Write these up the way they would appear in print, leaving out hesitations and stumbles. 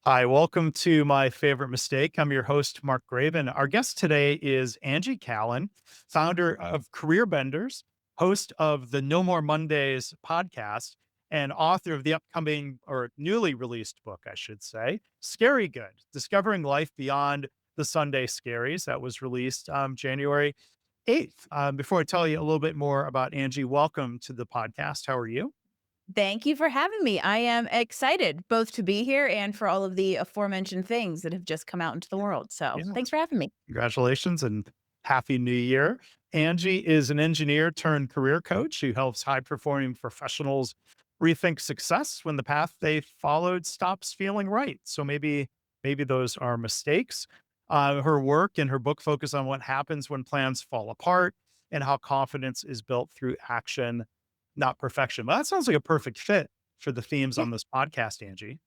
Hi, welcome to My Favorite Mistake. I'm your host, Mark Graban. Our guest today is Angie Callen, founder of Career Benders, host of the No More Mondays podcast, and author of the upcoming or newly released book, I should say, Scary Good, Discovering Life Beyond the Sunday Scaries. That was released January 8th. Before I tell you a little bit more about Angie, welcome to the podcast. How are you? Thank you for having me. I am excited both to be here and for all of the aforementioned things that have just come out into the world. So Yeah. thanks for having me. Congratulations and happy new year. Angie is an engineer turned career coach who helps high performing professionals rethink success when the path they followed stops feeling right. So maybe those are mistakes. Her work and her book focus on what happens when plans fall apart and how confidence is built through action, not perfection. Well, that sounds like a perfect fit for the themes Yeah. on this podcast, Angie.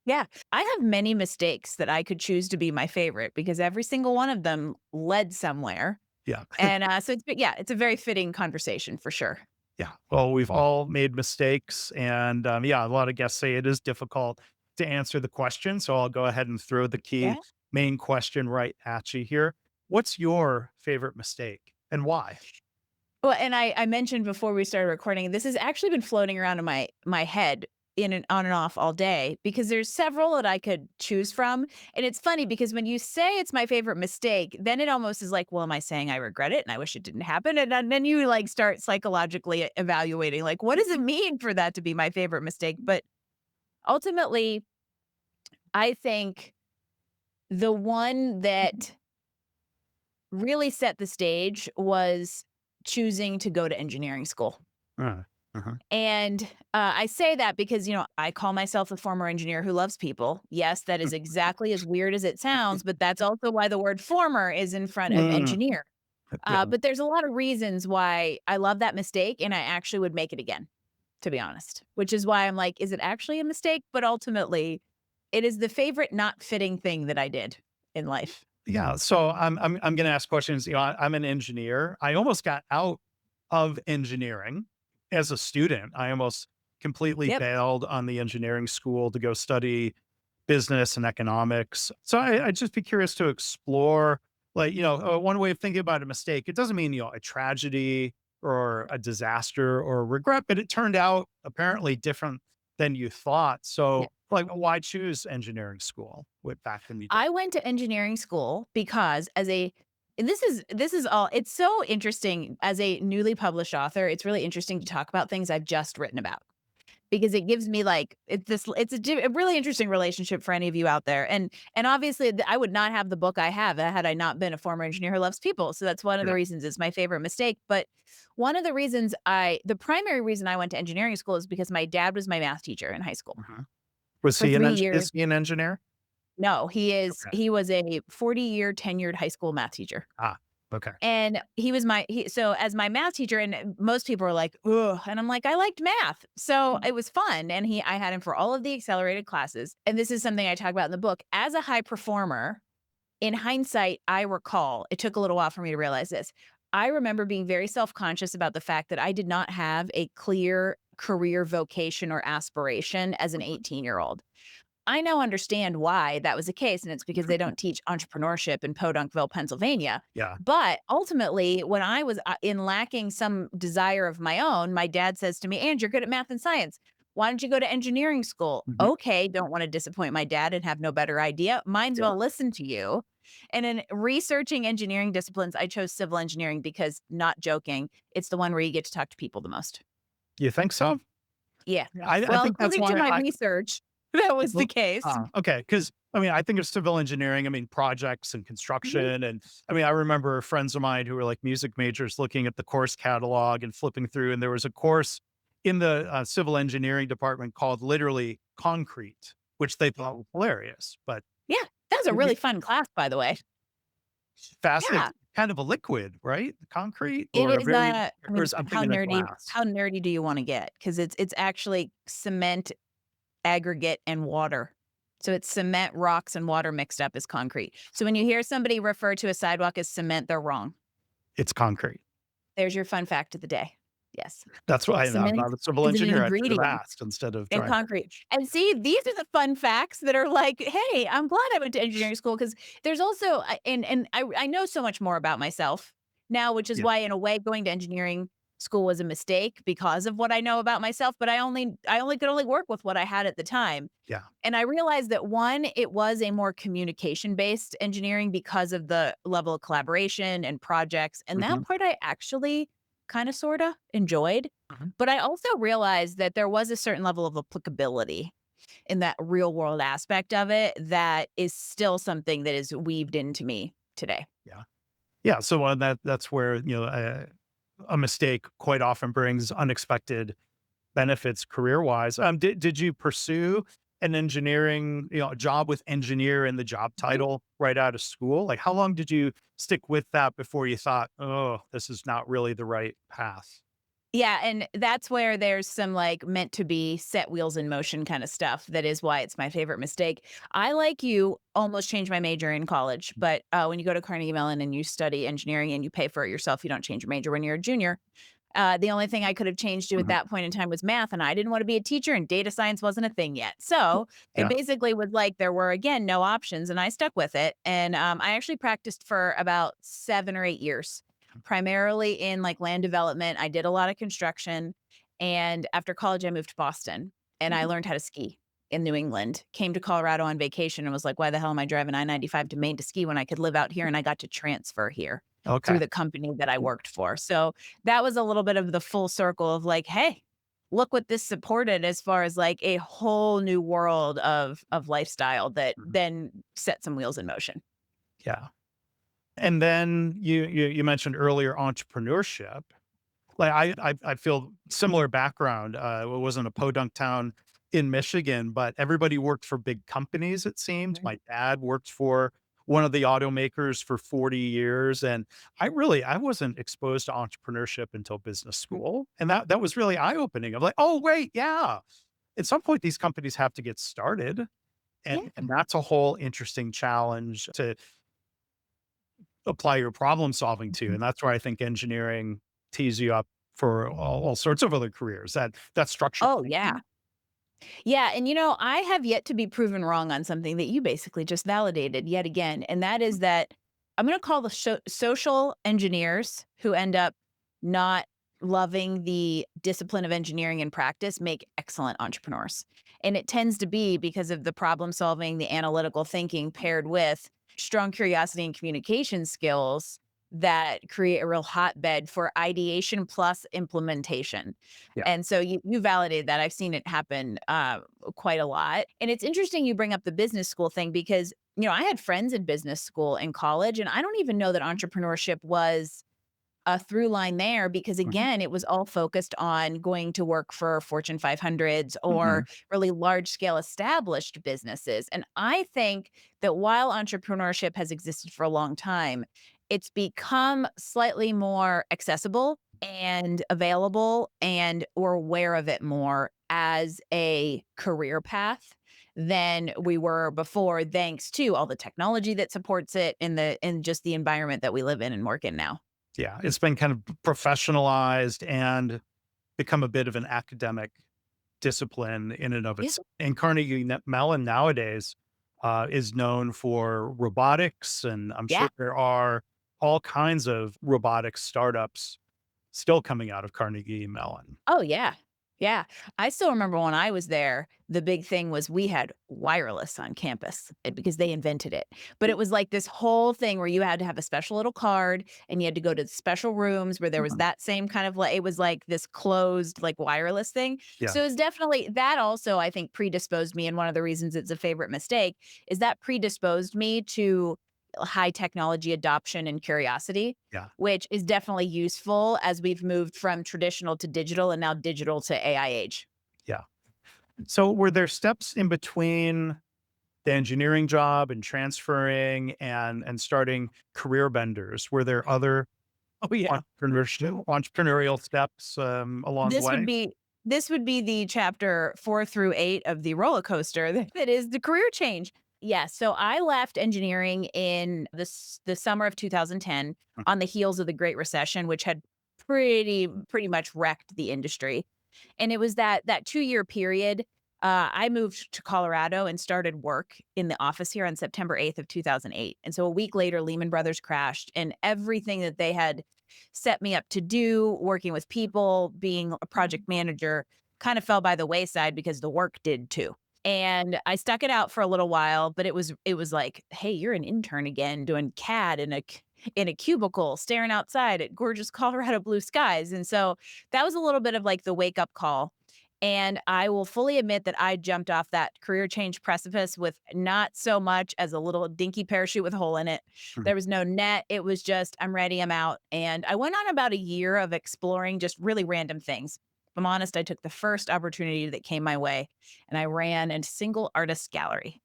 Yeah. I have many mistakes that I could choose to be my favorite because every single one of them led somewhere. Yeah. And so yeah, it's a very fitting conversation for sure. Yeah. Well, we've all made mistakes. And yeah, a lot of guests say it is difficult to answer the question. So I'll go ahead and throw the Yeah. key main question right at you here. What's your favorite mistake and why? Well, and I mentioned before we started recording, this has actually been floating around in my head in and on and off all day because there's several that I could choose from. And it's funny because when you say it's my favorite mistake, then it almost is like, well, am I saying I regret it and I wish it didn't happen? And then you like start psychologically evaluating, like, what does it mean for that to be my favorite mistake? But ultimately, I think the one that really set the stage was choosing to go to engineering school. Uh, uh-huh. And, I say that because, I call myself a former engineer who loves people. Yes, that is exactly as weird as it sounds, but that's also why the word former is in front of Mm, engineer. yeah. But there's a lot of reasons why I love that mistake, and I actually would make it again, to be honest, which is why I'm like, is it actually a mistake? But ultimately, it is the favorite not fitting thing that I did in life. Yeah. So I'm going to ask questions. I'm an engineer. I almost got out of engineering as a student. I almost completely Yep. bailed on the engineering school to go study business and economics. So I'd just be curious to explore, like, one way of thinking about a mistake. It doesn't mean, a tragedy or a disaster or regret, but it turned out apparently different than you thought. Yeah. So, like, why choose engineering school with back in the day? I went to engineering school because and this is all it's so interesting as a newly published author, it's really interesting to talk about things I've just written about because it gives me like it's a really interesting relationship for any of you out there. And obviously I would not have the book I have had I not been a former engineer who loves people. So that's one of the Yeah. reasons it's my favorite mistake. But one of the reasons the primary reason I went to engineering school is because my dad was my math teacher in high school Mhm. Was for he an 3 eng years. is he an engineer? No, Okay. he was a 40-year tenured high school math teacher. Ah, okay. And he was so as my math teacher, and most people are like, "Ugh," and I'm like, "I liked math." So it was fun, and I had him for all of the accelerated classes, and this is something I talk about in the book. As a high performer, in hindsight, I recall it took a little while for me to realize this. I remember being very self-conscious about the fact that I did not have a clear career vocation or aspiration as an 18-year-old. I now understand why that was the case, and it's because they don't teach entrepreneurship in Podunkville, Pennsylvania. Yeah. But ultimately, when I was in lacking some desire of my own, my dad says to me, "And you're good at math and science. Why don't you go to engineering school?" Mhm. Okay, don't want to disappoint my dad and have no better idea. Might as Yeah. well listen to you. And in researching engineering disciplines, I chose civil engineering because, not joking, it's the one where you get to talk to people the most. You think so? Yeah. Yeah. I Well, think that's according to why my I research, that was the well, case. okay, because I mean, I think of civil engineering, I mean, projects and construction, and I mean, I remember friends of mine who were, like, music majors looking at the course catalog and flipping through, and there was a course in the, civil engineering department called literally concrete, which they thought was hilarious, but Yeah, that's a really fun class, by the way. it's Yeah, kind of a liquid, right? Concrete it or a is, very I or mean, is I'm thinking of glass. how nerdy do you wanna get? Because it's actually cement, aggregate, and water. So it's cement, rocks, and water mixed up as concrete. So when you hear somebody refer to a sidewalk as cement, they're wrong. It's concrete. There's your fun fact of the day. Yes. That's why I'm Cement not a civil is an engineer. I should have ingredient asked instead of in trying to concrete. pitch. And see, these are the fun facts that are like, "Hey, I'm glad I went to engineering school because there's also and I know so much more about myself now, which is Yeah. why in a way going to engineering school was a mistake because of what I know about myself, but I only could only work with what I had at the time. Yeah. And I realized that one, it was a more communication-based engineering because of the level of collaboration and projects, and that Mhm. part I actually kinda sorta enjoyed. Mhm. But I also realized that there was a certain level of applicability in that real world aspect of it that is still something that is weaved into me today. Yeah. Yeah, so, that's where, a mistake quite often brings unexpected benefits career-wise. Did you pursue an engineering, a job with engineer in the job Mhm. title right out of school? Like, how long did you stick with that before you thought, "Oh, this is not really the right path?" Yeah, and that's where there's some, like, meant to be set wheels in motion kinda stuff that is why it's my favorite mistake. I, like you, almost changed my major in college, but, when you go to Carnegie Mellon and you study engineering and you pay for it yourself, you don't change your major when you're a junior. The only thing I could have changed to at Mhm. that point in time was math, and I didn't wanna be a teacher, and data science wasn't a thing yet. So, it Yeah. basically was like there were, again, no options, and I stuck with it, and, I actually practiced for about 7 or 8 years, primarily in, like, land development. I did a lot of construction, and after college, I moved to Boston, and I learned how to ski in New England, came to Colorado on vacation and was like, "Why the hell am I driving I-95 to Maine to ski when I could live out here?" And I got to transfer here through Okay. the company that I worked for. So that was a little bit of the full circle of like, "Hey, look what this supported as far as like a whole new world of lifestyle that Mhm. then set some wheels in motion." Yeah. And then you mentioned earlier entrepreneurship. Like, I feel similar background. It wasn't a podunk town in Michigan, but everybody worked for big companies, it seemed. Mhm. My dad worked for one of the automakers for 40 years, and I wasn't exposed to entrepreneurship until business school, and that was really eye-opening. I'm like, "Oh, wait, yeah. At some point, these companies have to get started," Yeah. and that's a whole interesting challenge to apply your problem solving to, Mhm. and that's where I think engineering tees you up for all sorts of other careers, that structured Oh, yeah. thinking. Yeah, and I have yet to be proven wrong on something that you basically just validated yet again, and that is that I'm gonna call the social engineers who end up not loving the discipline of engineering and practice make excellent entrepreneurs. And it tends to be because of the problem solving, the analytical thinking paired with strong curiosity and communication skills that create a real hotbed for ideation plus implementation. Yeah. And so you validated that. I've seen it happen quite a lot. And it's interesting you bring up the business school thing because, I had friends in business school in college, and I don't even know that entrepreneurship was a through line there because, Mhm, again, it was all focused on going to work for Fortune 500s or mhm, really large scale established businesses. And I think that while entrepreneurship has existed for a long time, it's become slightly more accessible and available, and we're aware of it more as a career path than we were before, thanks to all the technology that supports it in just the environment that we live in and work in now. yeah, it's been kind of professionalized and become a bit of an academic discipline in and of Yeah. itself, and Carnegie Mellon nowadays, is known for robotics, and I'm Yeah. sure there are all kinds of robotics startups still coming out of Carnegie Mellon. Oh, yeah. Yeah. I still remember when I was there, the big thing was we had wireless on campus because they invented it. But it was like this whole thing where you had to have a special little card and you had to go to the special rooms where there was Mhm. that same kind of like, it was like this closed, like wireless thing. Yeah. So it's definitely that also, I think, predisposed me. And one of the reasons it's a favorite mistake is that predisposed me to high technology adoption and curiosity, Yeah. which is definitely useful as we've moved from traditional to digital and now digital to AI age. Yeah. So were there steps in between the engineering job and transferring and starting career benders? Were there other Oh, yeah. entrepreneurial steps, along the This would way? be this would be the chapter 4 through 8 of the roller coaster that is the career change. Yes, so I left engineering in the summer of 2010 Mhm. on the heels of the Great Recession, which had pretty much wrecked the industry. And it was that 2-year period. I moved to Colorado and started work in the office here on September 8th of 2008. And so a week later, Lehman Brothers crashed, and everything that they had set me up to do, working with people, being a project manager, kind of fell by the wayside because the work did too. And I stuck it out for a little while, but it was like, "Hey, you're an intern again doing CAD in a cubicle, staring outside at gorgeous Colorado blue skies." And so that was a little bit of like the wake up call. And I will fully admit that I jumped off that career change precipice with not so much as a little dinky parachute with a hole in it. Mhm. There was no net. It was just, I'm ready, I'm out. And I went on about a year of exploring just really random things. If I'm honest, I took the first opportunity that came my way and I ran a single artist gallery.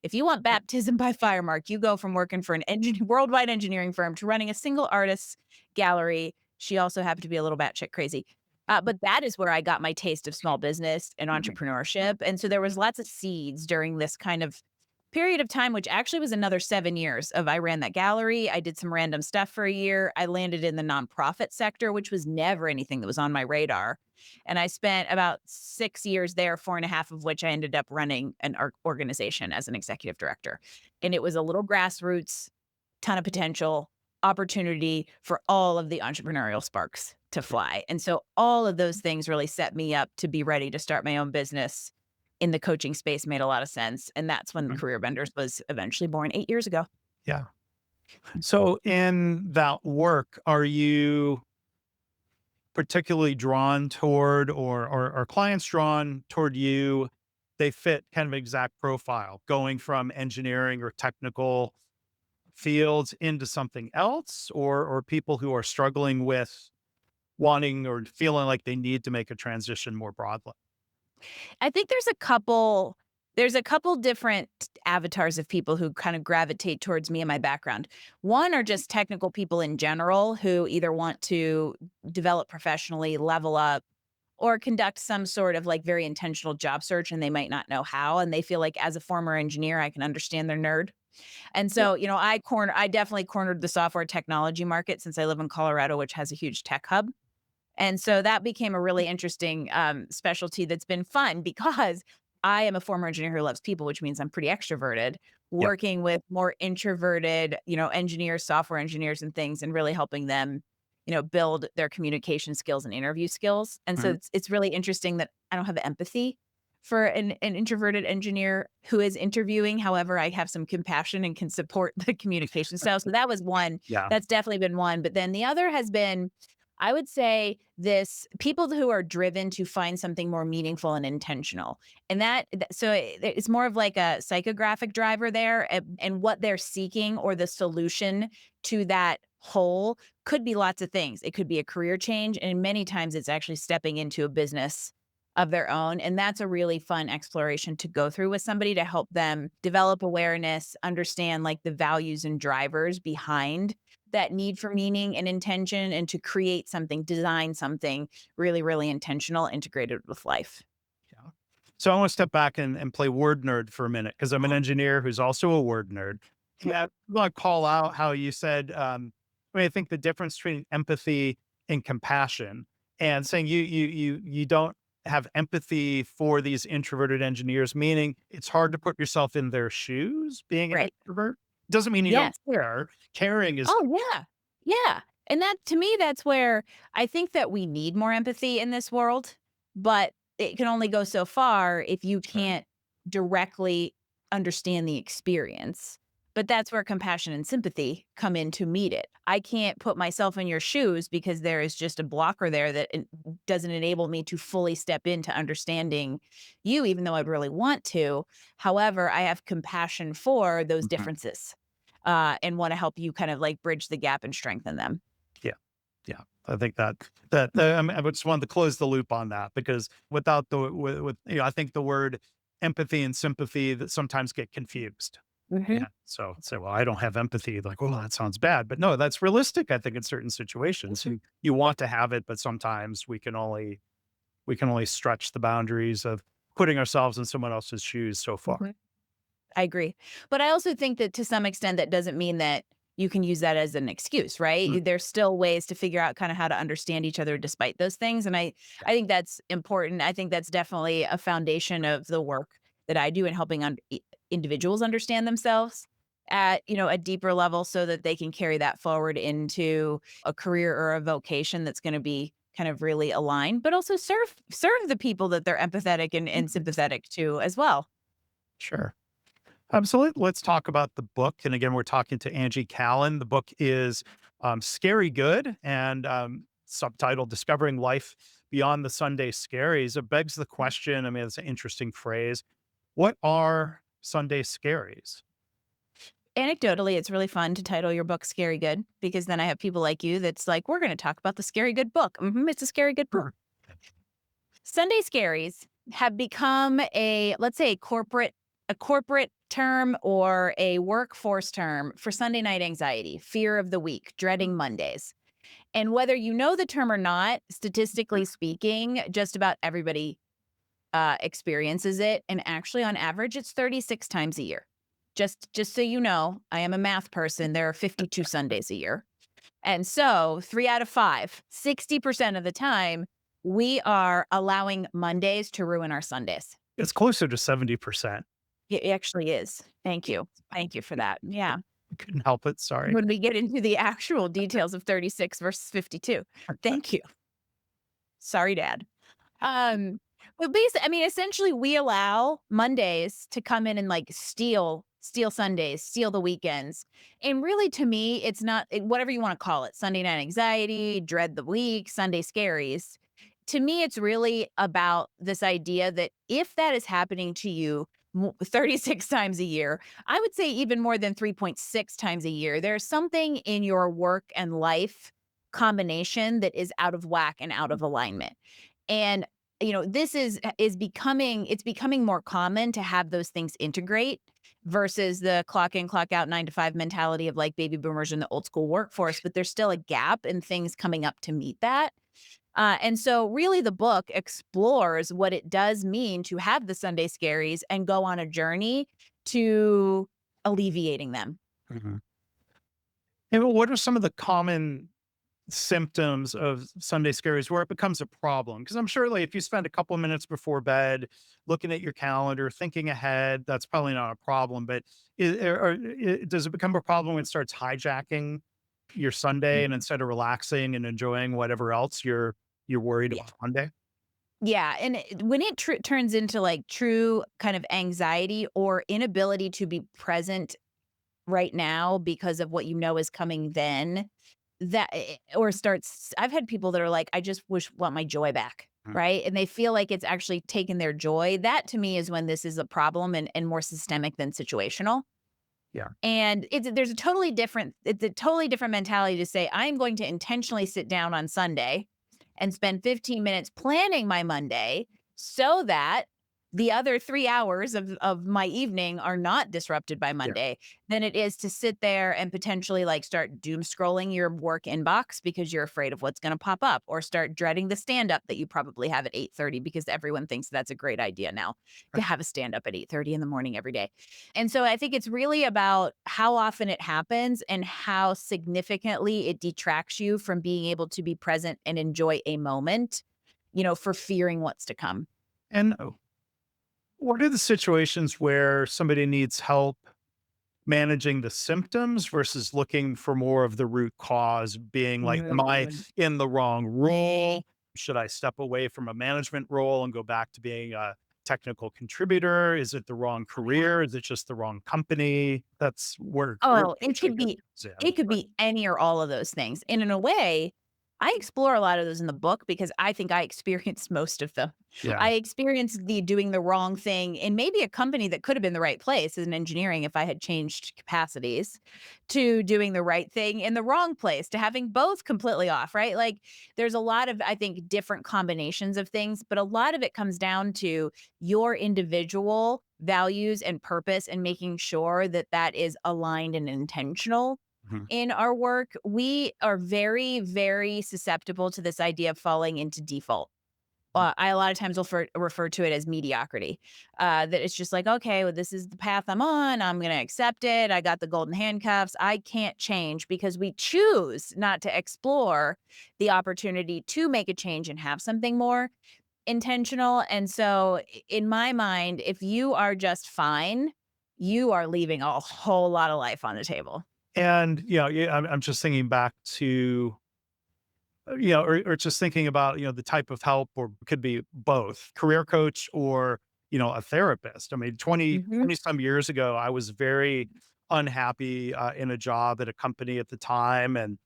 If you want baptism by fire, Mark, you go from working for an worldwide engineering firm to running a single artist's gallery. She also happened to be a little batshit crazy. But that is where I got my taste of small business and entrepreneurship. And so there was lots of seeds during this kind of period of time, which actually was another 7 years of I ran that gallery. I did some random stuff for a year. I landed in the nonprofit sector, which was never anything that was on my radar. And I spent about 6 years there, 4.5 of which I ended up running an organization as an executive director. And it was a little grassroots, ton of potential, opportunity for all of the entrepreneurial sparks to fly. And so all of those things really set me up to be ready to start my own business in the coaching space made a lot of sense. And that's when Mhm. Career Benders was eventually born 8 years ago. Yeah. So in that work, are you particularly drawn toward or are clients drawn toward you? They fit kind of exact profile, going from engineering or technical fields into something else, or people who are struggling with wanting or feeling like they need to make a transition more broadly? I think there's a couple different avatars of people who kind of gravitate towards me and my background. One are just technical people in general who either want to develop professionally, level up, or conduct some sort of like very intentional job search and they might not know how. And they feel like as a former engineer, I can understand their nerd. And Yeah. so, I definitely cornered the software technology market since I live in Colorado, which has a huge tech hub. And so that became a really interesting, specialty that's been fun because I am a former engineer who loves people, which means I'm pretty extroverted, Yeah. working with more introverted, engineers, software engineers and things, and really helping them, build their communication skills and interview skills. And so Mhm. it's really interesting that I don't have empathy for an introverted engineer who is interviewing. However, I have some compassion and can support the communication style. So that was one. Yeah. That's definitely been one. But then the other has been, I would say, this people who are driven to find something more meaningful and intentional. And it's more of like a psychographic driver there, and what they're seeking or the solution to that hole could be lots of things. It could be a career change, and many times it's actually stepping into a business of their own. And that's a really fun exploration to go through with somebody to help them develop awareness, understand like the values and drivers behind that need for meaning and intention, and to create something, design something really, really intentional, integrated with life. Yeah. So I want to step back and play word nerd for a minute because I'm an engineer who's also a word nerd. Yeah, I want to call out how you said, I think the difference between empathy and compassion, and saying you don't have empathy for these introverted engineers, meaning it's hard to put yourself in their shoes being an Right. introvert. Doesn't mean you don't Yes. care. Caring is Oh, yeah. Yeah. And that to me, that's where I think that we need more empathy in this world, but it can only go so far if you can't directly understand the experience. But that's where compassion and sympathy come in to meet it. I can't put myself in your shoes because there is just a blocker there that doesn't enable me to fully step into understanding you, even though I'd really want to. However, I have compassion for those Mhm. differences, and wanna help you kind of, like, bridge the gap and strengthen them. Yeah. Yeah. I think I just wanted to close the loop on that because without the with I think the word empathy and sympathy that sometimes get confused. Mhm. Yeah. So say, well, I don't have empathy. Like, well, that sounds bad, but no, that's realistic. I think in certain situations, you want to have it, but sometimes we can only stretch the boundaries of putting ourselves in someone else's shoes so far. Mhm. I agree. But I also think that to some extent, that doesn't mean that you can use that as an excuse, right? There's still ways to figure out kind of how to understand each other despite those things. And I think that's important. I think that's definitely a foundation of the work that I do in helping individuals understand themselves at, a deeper level so that they can carry that forward into a career or a vocation that's going to be kind of really aligned, but also serve the people that they're empathetic and sympathetic to as well. Sure. So let's talk about the book. And again, we're talking to Angie Callen. The book is Scary Good and subtitled Discovering Life Beyond the Sunday Scaries. It begs the question. I mean, it's an interesting phrase. What are Sunday Scaries? Anecdotally, it's really fun to title your book Scary Good because then I have people like you that's like, we're going to talk about the Scary Good book. It's a Scary Good book. Sure. Sunday Scaries have become let's say a corporate term or a workforce term for Sunday night anxiety, fear of the week, dreading Mondays. And whether you know the term or not, statistically speaking, just about everybody experiences it. And actually, on average, it's 36 times a year. Just so you know, I am a math person. There are 52 Sundays a year. And so 3 out of 5, 60% of the time, we are allowing Mondays to ruin our Sundays. It's closer to 70%. It actually is. Thank you. Thank you for that. Yeah. Couldn't help it. Sorry. When we get into the actual details of 36 versus 52. Thank you. Sorry, Dad. But basically, I mean, essentially, we allow Mondays to come in and like steal Sundays, steal the weekends. And really, to me, it's not whatever you want to call it, Sunday night anxiety, dread the week, Sunday scaries. To me, it's really about this idea that if that is happening to you 36 times a year, I would say even more than 3.6 times a year, there's something in your work and life combination that is out of whack and out of alignment. And this is becoming more common to have those things integrate versus the clock in, clock out 9 to 5 mentality of like baby boomers in the old school workforce, but there's still a gap in things coming up to meet that. And so really the book explores what it does mean to have the Sunday scaries and go on a journey to alleviating them. Mhm. And what are some of the common symptoms of Sunday scaries where it becomes a problem? Because I'm sure like if you spend a couple of minutes before bed looking at your calendar, thinking ahead, that's probably not a problem. But does it become a problem when it starts hijacking your Sunday and instead of relaxing and enjoying whatever else you're worried Yeah. about Monday? Yeah, and when it turns into like true kind of anxiety or inability to be present right now because of what is coming then, or starts I've had people that are like, I just want my joy back, Mhm. right? And they feel like it's actually taken their joy. That to me is when this is a problem and more systemic than situational. Yeah. And it's a totally different mentality to say, I'm going to intentionally sit down on Sunday and spend 15 minutes planning my Monday so that the other 3 hours of my evening are not disrupted by Yeah. Monday than it is to sit there and potentially like start doom scrolling your work inbox because you're afraid of what's going to pop up, or start dreading the stand up that you probably have at 8:30 because everyone thinks that's a great idea now to have a stand up at 8:30 in the morning every day. And so I think it's really about how often it happens and how significantly it detracts you from being able to be present and enjoy a moment, for fearing what's to come. And what are the situations where somebody needs help managing the symptoms versus looking for more of the root cause, being like, am I in the wrong role? Should I step away from a management role and go back to being a technical contributor? Is it the wrong career? Is it just the wrong company? That's where Oh, it usually could gets be in. it could be any or all of those things. And in a way, I explore a lot of those in the book because I think I experienced most of them. Yeah. I experienced the doing the wrong thing in maybe a company that could have been the right place in engineering if I had changed capacities, to doing the right thing in the wrong place, to having both completely off, right? Like there's a lot of, I think, different combinations of things, but a lot of it comes down to your individual values and purpose and making sure that that is aligned and intentional Mhm. in our work. We are very, very susceptible to this idea of falling into default I a lot of times will refer to it as mediocrity. That it's just like, okay, well, this is the path I'm on. I'm going to accept it. I got the golden handcuffs. I can't change because we choose not to explore the opportunity to make a change and have something more intentional. And so, in my mind, if you are just fine, you are leaving a whole lot of life on the table. And, yeah, I'm just thinking back to, or just thinking about, the type of help, or could be both career coach or, a therapist. I mean, 20 Mhm. 20 some years ago, I was very unhappy in a job at a company at the time. And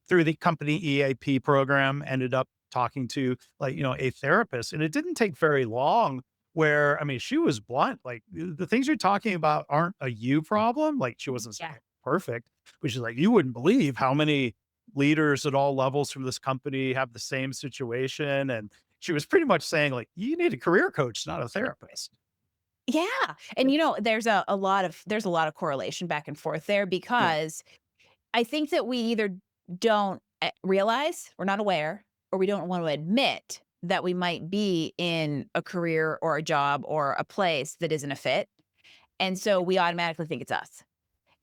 through the company EAP program, ended up talking to, like, a therapist. And it didn't take very long where, I mean, she was blunt. Like, the things you're talking about aren't a you problem. Like, she wasn't saying Yeah. perfect, but she's like, you wouldn't believe how many leaders at all levels from this company have the same situation. And she was pretty much saying, like, you need a career coach, not a therapist. Yeah. And there's there's a lot of correlation back and forth there Yeah. because I think that we either don't realize, we're not aware, or we don't want to admit that we might be in a career or a job or a place that isn't a fit. And so we automatically think it's us.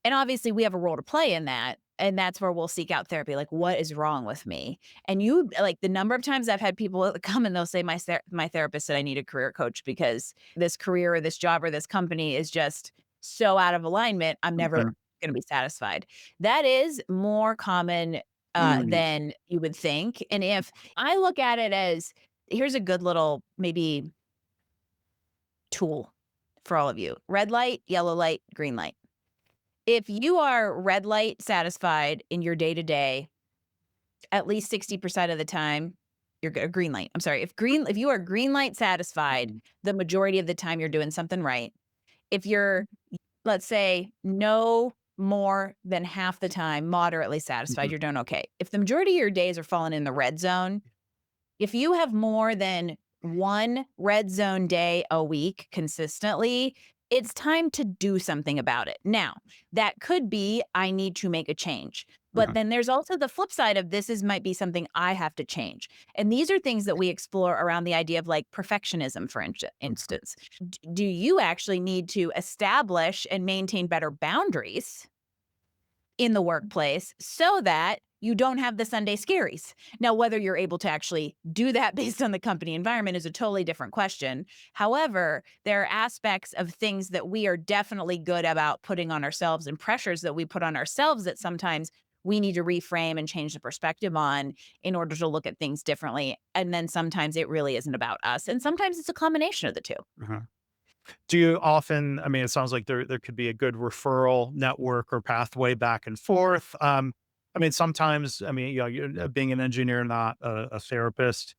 And obviously, we have a role to play in that, and that's where we'll seek out therapy, like, "What is wrong with me?" And like, the number of times I've had people come and they'll say, My therapist said I need a career coach because this career or this job or this company is just so out of alignment, I'm never Mhm. gonna be satisfied." That is more common, Mm. than you would think, and if I look at it as here's a good little maybe tool for all of you: red light, yellow light, green light. If you are red light satisfied in your day to day, at least 60% of the time, you're green light. I'm sorry. If you are green light satisfied, Mhm. the majority of the time you're doing something right. If you're, let's say, no more than half the time moderately satisfied, Mhm. you're doing okay. If the majority of your days are falling in the red zone, if you have more than 1 red zone day a week consistently, it's time to do something about it. Now, that could be, I need to make a change. But Mhm. then there's also the flip side of this is might be something I have to change. And these are things that we explore around the idea of like perfectionism, for Mhm. instance. Do you actually need to establish and maintain better boundaries in the workplace so that you don't have the Sunday scaries? Now, whether you're able to actually do that based on the company environment is a totally different question. However, there are aspects of things that we are definitely good about putting on ourselves and pressures that we put on ourselves that sometimes we need to reframe and change the perspective on in order to look at things differently. And then sometimes it really isn't about us. And sometimes it's a combination of the two. Mhm. Do you often, I mean, it sounds like there could be a good referral network or pathway back and forth. I mean, sometimes, I mean, you're, being an engineer, not a therapist,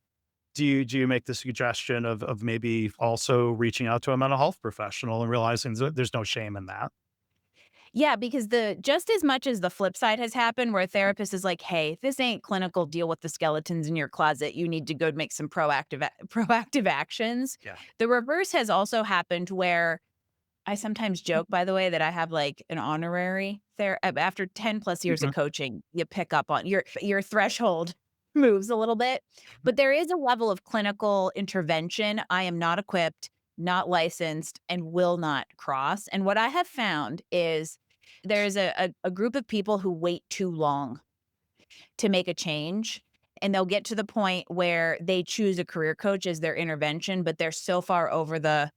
do you make the suggestion of maybe also reaching out to a mental health professional and realizing that there's no shame in that? Yeah, because the just as much as the flip side has happened where a therapist is like, "Hey, this ain't clinical, deal with the skeletons in your closet. You need to go make some proactive actions." Yeah. The reverse has also happened where I sometimes joke, by the way, that I have like an honorary after 10 plus years of Mhm. coaching, you pick up on your threshold moves a little bit. But there is a level of clinical intervention I am not equipped, not licensed, and will not cross. And what I have found is there's a group of people who wait too long to make a change. And they'll get to the point where they choose a career coach as their intervention, but they're so far over the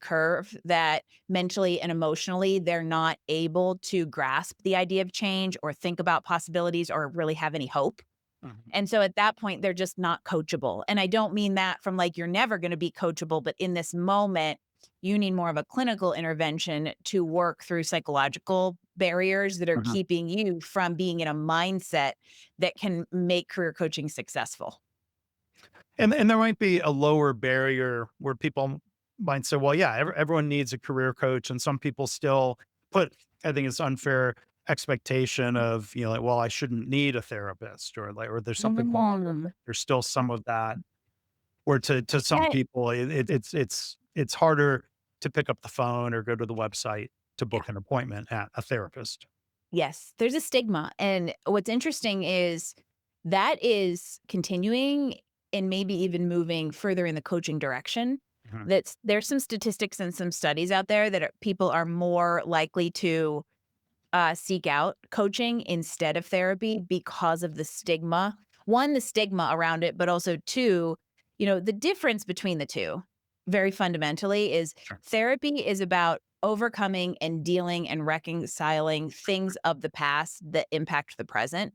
curve that mentally and emotionally they're not able to grasp the idea of change or think about possibilities or really have any hope. Mhm. And so at that point, they're just not coachable. And I don't mean that from like you're never going to be coachable, but in this moment, you need more of a clinical intervention to work through psychological barriers that are Mhm. keeping you from being in a mindset that can make career coaching successful. And there might be a lower barrier where people might say, well, yeah, everyone needs a career coach. And some people still put, I think it's unfair expectation of, like, well, I shouldn't need a therapist, or like, or there's something wrong with Mm. it. There's still some of that, or to some Yeah. people, it's harder to pick up the phone or go to the website to Yeah. book an appointment at a therapist. Yes, there's a stigma. And what's interesting is that is continuing and maybe even moving further in the coaching direction. Mhm. There's some statistics and some studies out there that people are more likely to seek out coaching instead of therapy because of the stigma. One, the stigma around it, but also two, the difference between the two, very fundamentally, is Sure. therapy is about overcoming and dealing and reconciling things of the past that impact the present.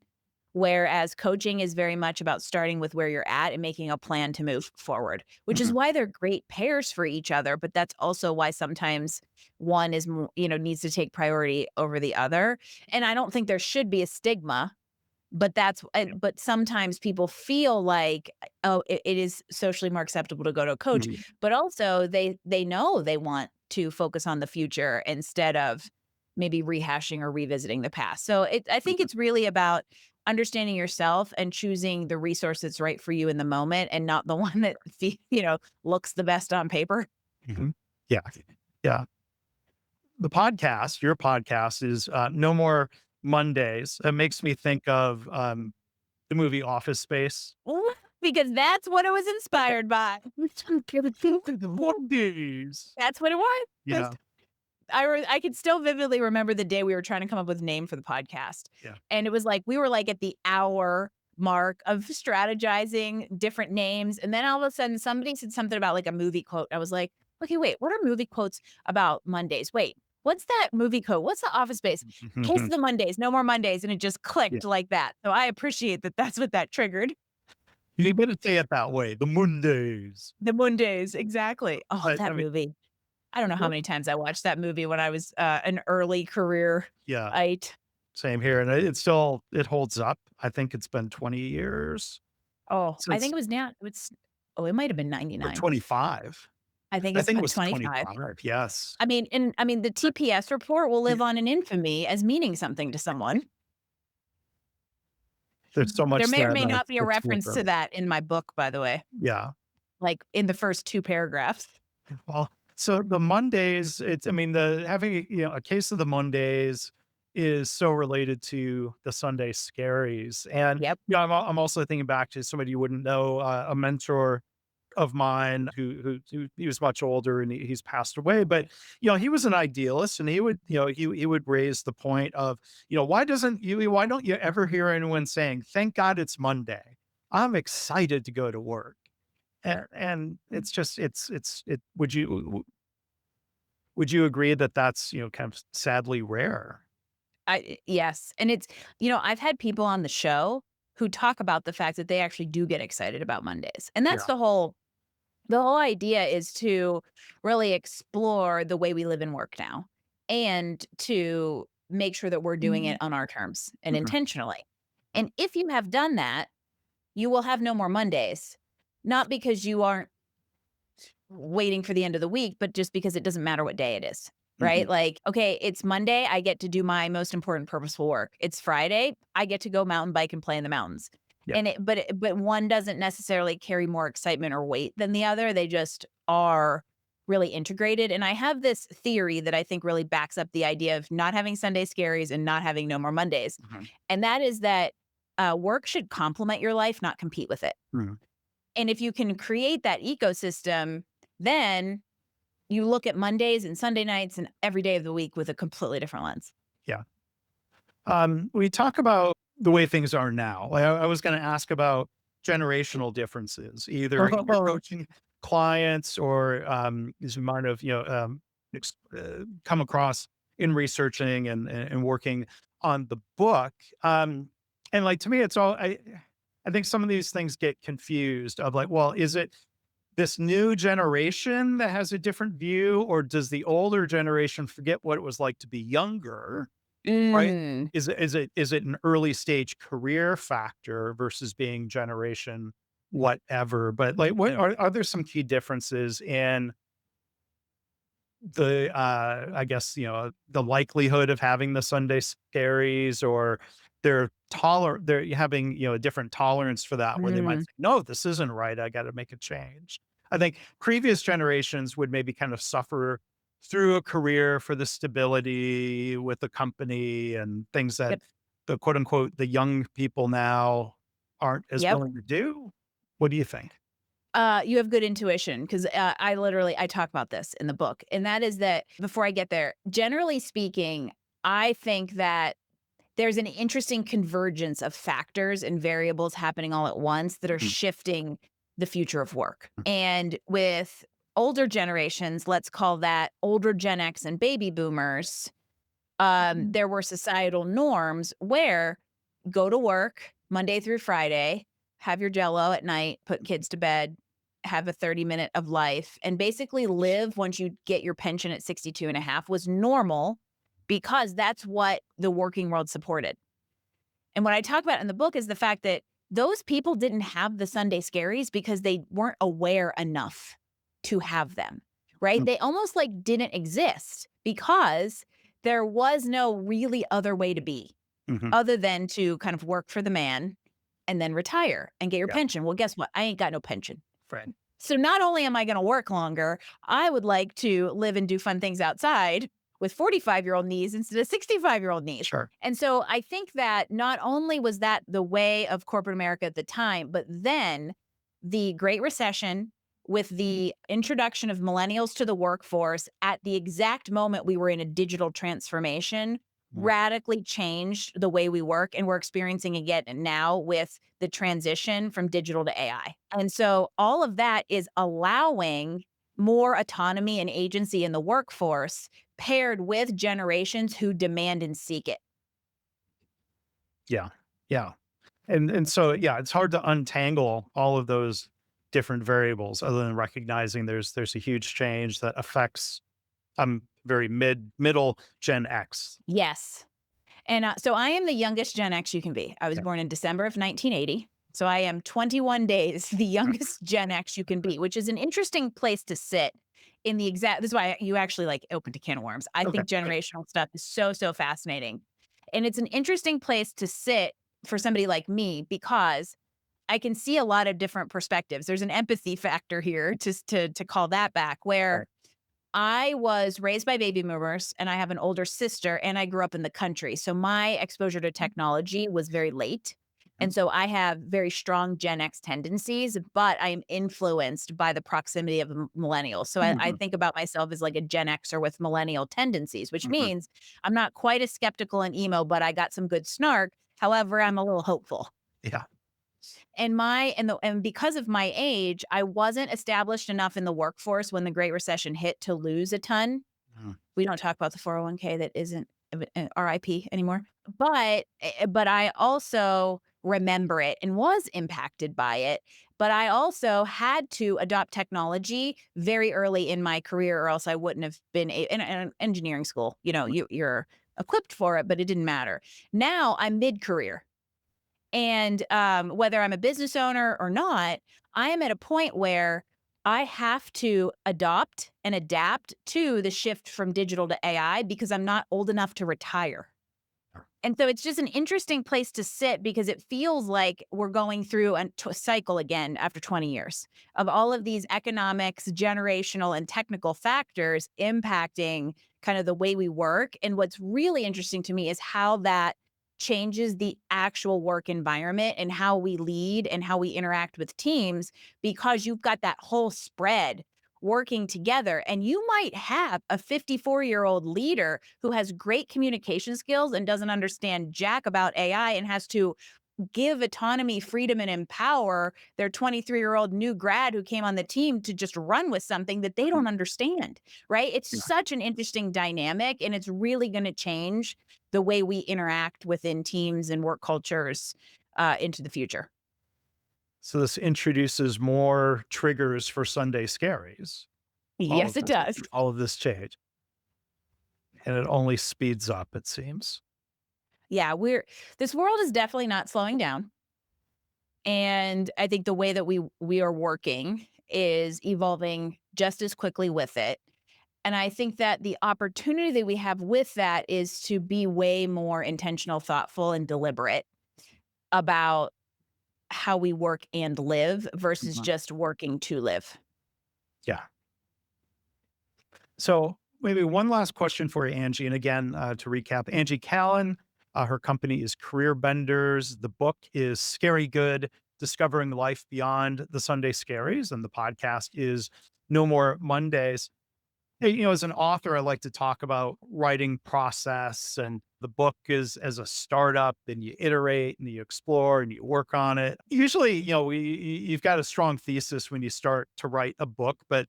Whereas coaching is very much about starting with where you're at and making a plan to move forward, which is Mhm. why they're great pairs for each other. But that's also why sometimes one is, needs to take priority over the other. And I don't think there should be a stigma, but but sometimes people feel like, oh, it is socially more acceptable to go to a coach, Mhm. but also they know they want to focus on the future instead of maybe rehashing or revisiting the past. So I think Mhm. it's really about understanding yourself and choosing the resource that's right for you in the moment and not the one that looks the best on paper. Mhm. Yeah. Yeah. The podcast, your podcast is, No More Mondays. It makes me think of, the movie Office Space. Because that's what it was inspired by. The Mondays. That's what it was. Yeah. I could still vividly remember the day we were trying to come up with a name for the podcast, Yeah. and it was like we were, like, at the hour mark of strategizing different names, and then all of a sudden, somebody said something about, like, a movie quote. I was like, "Okay, wait, what are movie quotes about Mondays? Wait, what's that movie quote? What's the Office Space? Kiss Mhm. the Mondays, no more Mondays," and it just Yeah. clicked like that. So I appreciate that that's what that triggered. You better say it that way, the Mondays. The Mondays, exactly. Oh, But, I that mean, movie. I don't know how what many times I watched that movie when I was, an early career yeah, ite. same here, and it still it holds up. I think it's been 20 years Oh, I think since it was now it's oh, it might have been or 99. 25. I think I it's think it was 25. 25, yes. I mean, the TPS report will Yeah, live on in infamy as meaning something to someone. there's so There much may or that, may not be a sticks with reference to them. that in my book, by the way, Yeah. like, in the first 2 paragraphs. Well, so the Mondays, it's I mean, the having, a case of the Mondays is so related to the Sunday Scaries, and, Yep. I'm also thinking back to somebody you wouldn't know, a mentor of mine who he was much older and he's passed away, but, he was an idealist and he would, he would raise the point of, why don't you ever hear anyone saying, "Thank God it's Monday. I'm excited to go to work." And it's just it would you agree that that's, kind of sadly rare? Yes, and I've had people on the show who talk about the fact that they actually do get excited about Mondays, and that's Yeah. the whole idea is to really explore the way we live and work now, and to make sure that we're doing it on our terms and Mhm. intentionally. And if you have done that, you will have no more Mondays, not because you aren't waiting for the end of the week, but just because it doesn't matter what day it is, right? Mhm. Like, okay, it's Monday, I get to do my most important purposeful work. It's Friday, I get to go mountain bike and play in the mountains. Yeah. But one doesn't necessarily carry more excitement or weight than the other. They just are really integrated. And I have this theory that I think really backs up the idea of not having Sunday scaries and not having no more Mondays. Mhm. And that is that work should complement your life, not compete with it. Mhm. And if you can create that ecosystem, then you look at Mondays and Sunday nights and every day of the week with a completely different lens. Yeah. We talk about the way things are now. I was gonna ask about generational differences, either in your coaching clients or, as you might have, come across in researching and working on the book. And, like, to me, it's all I think some of these things get confused of like, well, is it this new generation that has a different view, or does the older generation forget what it was like to be younger? Right? Mm. Is it an early stage career factor versus being generation whatever? But, like, what are there some key differences in the, I guess, the likelihood of having the Sunday scaries, or they're having, a different tolerance for that where they might Mm. say, "No, this isn't right. I gotta make a change." I think previous generations would maybe kind of suffer through a career for the stability with the company and things that Yep. the quote unquote, "the young people now" aren't as Yep. willing to do. What do you think? You have good intuition because I talk about this in the book, and that is that before I get there, generally speaking, I think that there's an interesting convergence of factors and variables happening all at once that are Mhm. shifting the future of work. And with older generations, let's call that older Gen X and baby boomers, there were societal norms where go to work Monday through Friday, have your jello at night, put kids to bed, have a 30-minute of life, and basically live once you get your pension at 62 and a half was normal because that's what the working world supported. And what I talk about in the book is the fact that those people didn't have the Sunday Scaries because they weren't aware enough to have them, right? Mm. They almost like didn't exist because there was no really other way to be Mhm. other than to kind of work for the man and then retire and get your Yeah. pension. Well, guess what? I ain't got no pension. Right. So not only am I going to work longer, I would like to live and do fun things outside with 45-year-old knees instead of 65-year-old knees. Sure. And so I think that not only was that the way of corporate America at the time, but then the Great Recession with the introduction of millennials to the workforce at the exact moment we were in a digital transformation Mm. radically changed the way we work, and we're experiencing again now with the transition from digital to AI. And so all of that is allowing more autonomy and agency in the workforce paired with generations who demand and seek it. Yeah. Yeah. And so, yeah, it's hard to untangle all of those different variables other than recognizing there's a huge change that affects very middle Gen X. Yes. And so I am the youngest Gen X you can be. I was Yeah. born in December of 1980. So I am 21 days the youngest Gen X you can be, which is an interesting place to sit in the exact. This is why you actually like opened a can of worms. I Okay. think generational stuff is so, so fascinating. And it's an interesting place to sit for somebody like me because I can see a lot of different perspectives. There's an empathy factor here to call that back where Right. I was raised by baby boomers and I have an older sister and I grew up in the country. So my exposure to technology was very late. Mhm. And so I have very strong Gen X tendencies, but I am influenced by the proximity of millennials. So I Mhm. think about myself as like a Gen Xer with millennial tendencies, which Mhm. means I'm not quite as skeptical and emo, but I got some good snark. However, I'm a little hopeful. Yeah. And because of my age, I wasn't established enough in the workforce when the Great Recession hit to lose a ton. Mhm. We don't talk about the 401k that isn't RIP anymore. But I also remember it and was impacted by it. But I also had to adopt technology very early in my career, or else I wouldn't have been in engineering school. You know, you're equipped for it, but it didn't matter. Now I'm mid career. And, whether I'm a business owner or not, I am at a point where I have to adopt and adapt to the shift from digital to AI because I'm not old enough to retire. Sure. And so it's just an interesting place to sit because it feels like we're going through a cycle again after 20 years of all of these economics, generational, and technical factors impacting kind of the way we work. And what's really interesting to me is how that changes the actual work environment and how we lead and how we interact with teams because you've got that whole spread working together. And you might have a 54-year-old leader who has great communication skills and doesn't understand jack about AI and has to give autonomy, freedom, and empower their 23-year-old new grad who came on the team to just run with something that they Mhm. don't understand, right? It's Yeah. such an interesting dynamic, and it's really going to change the way we interact within teams and work cultures into the future. So this introduces more triggers for Sunday Scaries. Yes, it does. All of this change, and it only speeds up, it seems. Yeah, this world is definitely not slowing down. And I think the way that we are working is evolving just as quickly with it. And I think that the opportunity that we have with that is to be way more intentional, thoughtful, and deliberate about how we work and live versus Mhm. just working to live. Yeah. So maybe one last question for you, Angie. And again, to recap, Angie Callen, her company is Career Benders. The book is Scary Good. Discovering Life Beyond the Sunday Scaries, and the podcast is No More Mondays. Hey, as an author, I like to talk about writing process, and the book is as a startup, and you iterate and you explore and you work on it. Usually, you've got a strong thesis when you start to write a book, but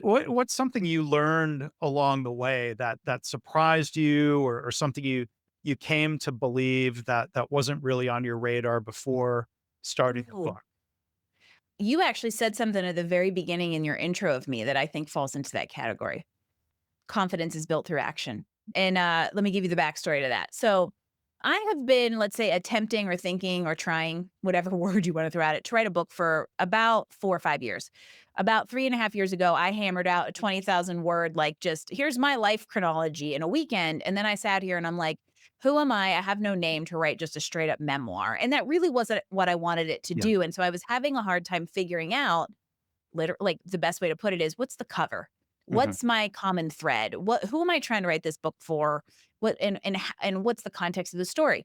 what's something you learned along the way that surprised you, or something you came to believe that wasn't really on your radar before starting a Ooh. book? You actually said something at the very beginning in your intro of me that I think falls into that category. Confidence is built through action. And let me give you the backstory to that. So I have been, let's say, attempting or thinking or trying, whatever word you want to throw at it, to write a book for about 4 or 5 years. About 3.5 years ago, I hammered out a 20,000 word, like, just here's my life chronology in a weekend. And then I sat here and I'm like, who am I? I have no name to write just a straight up memoir. And that really wasn't what I wanted it to Yeah. do. And so I was having a hard time figuring out, like, the best way to put it is, what's the cover? Mhm. What's my common thread? Who am I trying to write this book for? And what's the context of the story?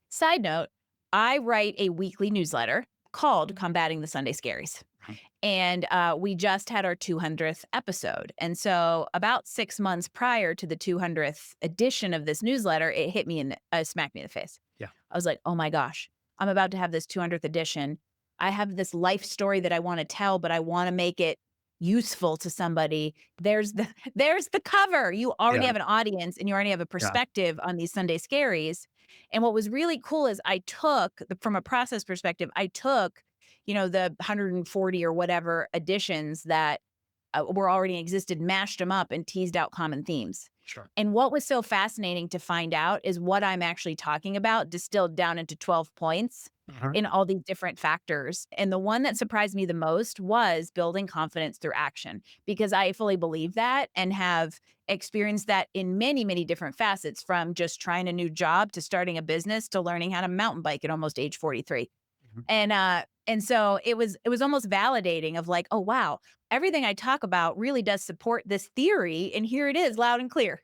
Side note, I write a weekly newsletter called Combating the Sunday Scaries. Mhm. And we just had our 200th episode. And so about 6 months prior to the 200th edition of this newsletter, it hit me and smacked me in the face. Yeah. I was like, oh my gosh, I'm about to have this 200th edition. I have this life story that I want to tell, but I want to make it useful to somebody. There's the cover. You already Yeah. have an audience and you already have a Yeah. perspective on these Sunday Scaries. And what was really cool is from a process perspective, I took, the 140 or whatever editions that were already existed, mashed them up and teased out common themes. Sure. And what was so fascinating to find out is what I'm actually talking about distilled down into 12 points Mhm. in all these different factors. And the one that surprised me the most was building confidence through action, because I fully believe that and have experienced that in many, many different facets, from just trying a new job to starting a business to learning how to mountain bike at almost age 43. Mhm. And so it was almost validating of like, oh wow, everything I talk about really does support this theory. And here it is loud and clear.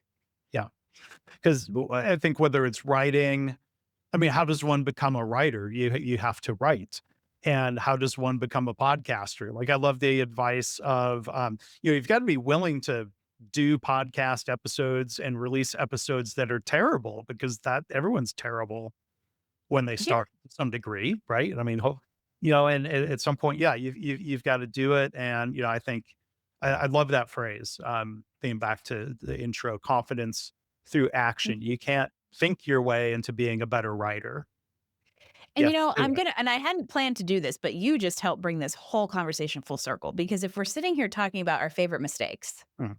Yeah. Because I think whether it's writing, I mean, how does one become a writer? You have to write. And how does one become a podcaster? Like, I love the advice of, you've got to be willing to do podcast episodes and release episodes that are terrible, because that everyone's terrible when they Yeah. start to some degree, right? I mean, and at some point, yeah, you've got to do it. And I think I love that phrase. Thinking back to the intro, confidence through action. You can't think your way into being a better writer. You And have to do it. and I hadn't planned to do this, but you just helped bring this whole conversation full circle, because if we're sitting here talking about our favorite mistakes, Mhm.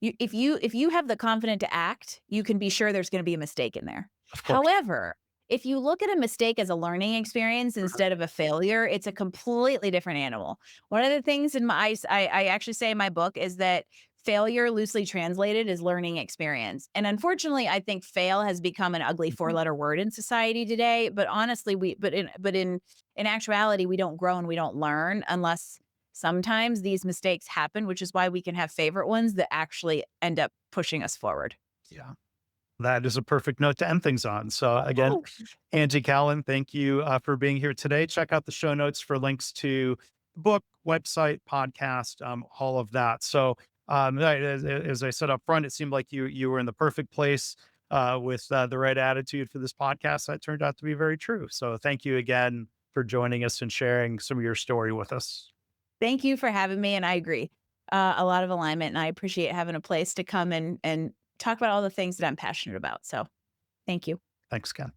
if you have the confidence to act, you can be sure there's going to be a mistake in there. Of course. However, if you look at a mistake as a learning experience Mhm. instead of a failure, it's a completely different animal. One of the things in I actually say in my book is that failure, loosely translated, is learning experience. And unfortunately, I think fail has become an ugly Mhm. four-letter word in society today. But honestly, in actuality, we don't grow and we don't learn unless sometimes these mistakes happen, which is why we can have favorite ones that actually end up pushing us forward. Yeah. That is a perfect note to end things on. So again, Oh, Angie Callen, thank you for being here today. Check out the show notes for links to the book, website, podcast, all of that. So right, as I said up front, it seemed like you were in the perfect place with the right attitude for this podcast. That turned out to be very true. So thank you again for joining us and sharing some of your story with us. thank you for having me. And I agree. A lot of alignment. And I appreciate having a place to come and talk about all the things that I'm passionate about. So thank you. Thanks, Ken.